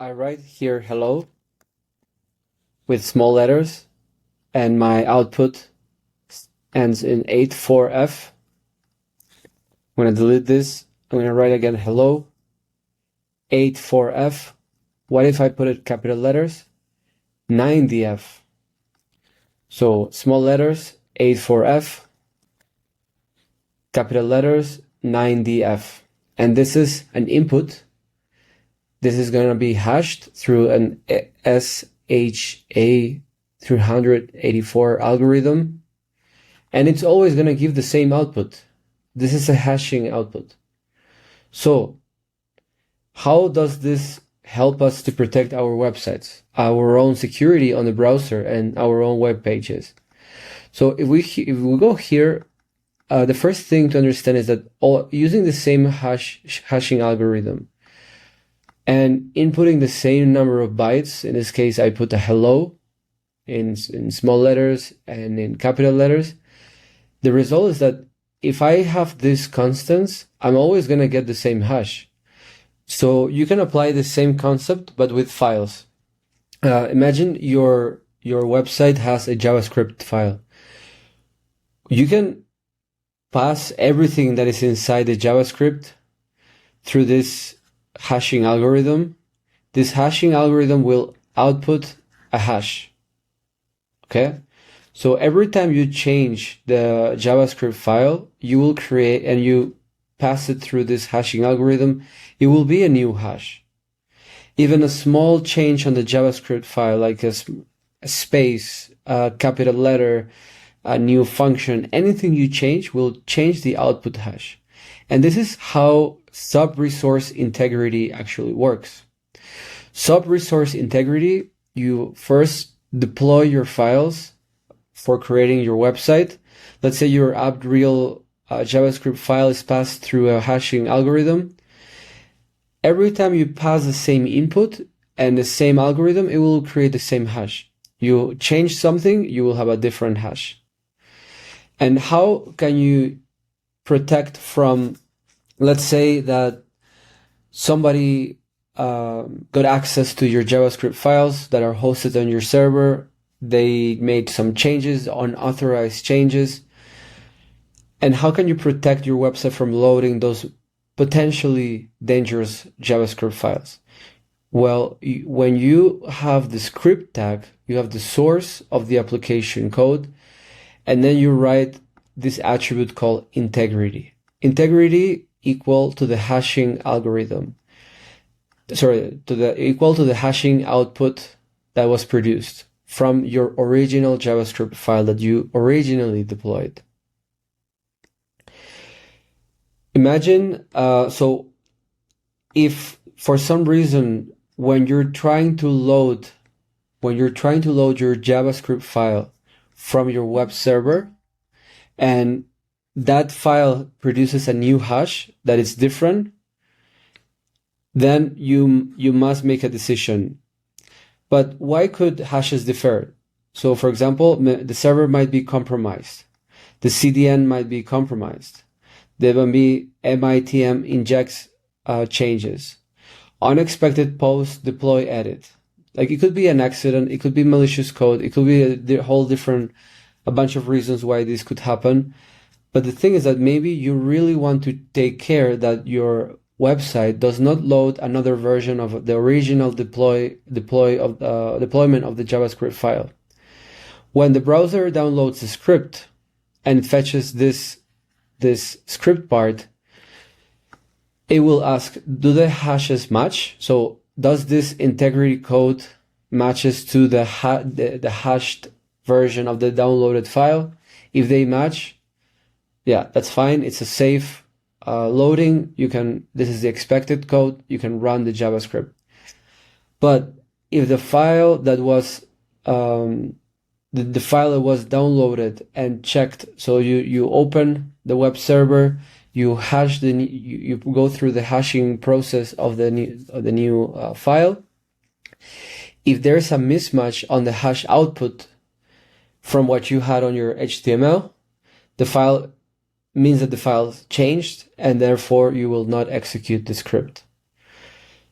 I write here hello with small letters, and my output ends in 84F. I'm going to delete this. I'm going to write again hello, 84F. What if I put it capital letters? 90F. So small letters, 84F, capital letters, 90F. And this is an input. This is going to be hashed through an SHA 384 algorithm, and it's always going to give the same output. This is a hashing output. So how does this help us to protect our websites, our own security on the browser, and our own web pages? So if we go here, the first thing to understand is that using the same hashing algorithm and inputting the same number of bytes, in this case I put a hello in small letters and in capital letters, the result is that if I have these constants, I'm always going to get the same hash. So you can apply the same concept but with files. Imagine your website has a JavaScript file. You can pass everything that is inside the JavaScript through this hashing algorithm. This hashing algorithm will output a hash. Okay? So every time you change the JavaScript file, you will create and you pass it through this hashing algorithm, it will be a new hash. Even a small change on the JavaScript file, like a space, a capital letter, a new function, anything you change will change the output hash. And this is how Subresource Integrity actually works. Subresource Integrity, you first deploy your files for creating your website. Let's say your app.real JavaScript file is passed through a hashing algorithm. Every time you pass the same input and the same algorithm, it will create the same hash. You change something, you will have a different hash. And how can you protect from, let's say that somebody got access to your JavaScript files that are hosted on your server. They made some changes, unauthorized changes. And how can you protect your website from loading those potentially dangerous JavaScript files? Well, when you have the script tag, you have the source of the application code, and then you write this attribute called integrity. Integrity equal to the hashing algorithm. Equal to the hashing output that was produced from your original JavaScript file that you originally deployed. Imagine, so if for some reason when you're trying to load your JavaScript file from your web server and that file produces a new hash that is different, then you must make a decision. But why could hashes differ? So for example, the server might be compromised. The CDN might be compromised. There will be MITM injects changes. Unexpected post, deploy, edit. Like it could be an accident, it could be malicious code, it could be a bunch of reasons why this could happen. But the thing is that maybe you really want to take care that your website does not load another version of the original deployment of the JavaScript file. When the browser downloads the script and fetches this script part, it will ask, do the hashes match? So does this integrity code matches to the hashed version of the downloaded file? If they match, yeah, that's fine. It's a safe loading. This is the expected code. You can run the JavaScript. But if the file that was the file that was downloaded and checked, so you open the web server, you hash you go through the hashing process of the new file. If there's a mismatch on the hash output from what you had on your HTML, the file means that the file changed, and therefore you will not execute the script.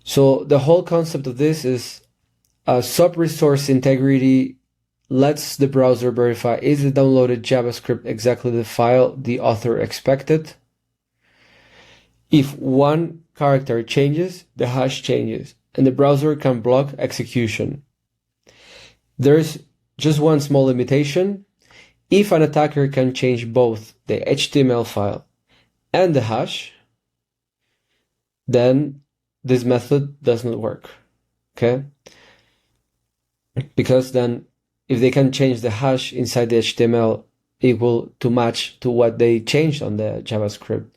So the whole concept of this is Subresource Integrity lets the browser verify, is the downloaded JavaScript exactly the file the author expected? If one character changes, the hash changes, and the browser can block execution. There's just one small limitation. If an attacker can change both the HTML file and the hash, then this method does not work, okay? Because then if they can change the hash inside the HTML equal to match to what they changed on the JavaScript,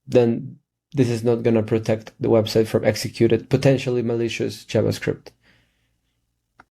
then this is not going to protect the website from executed, potentially malicious JavaScript.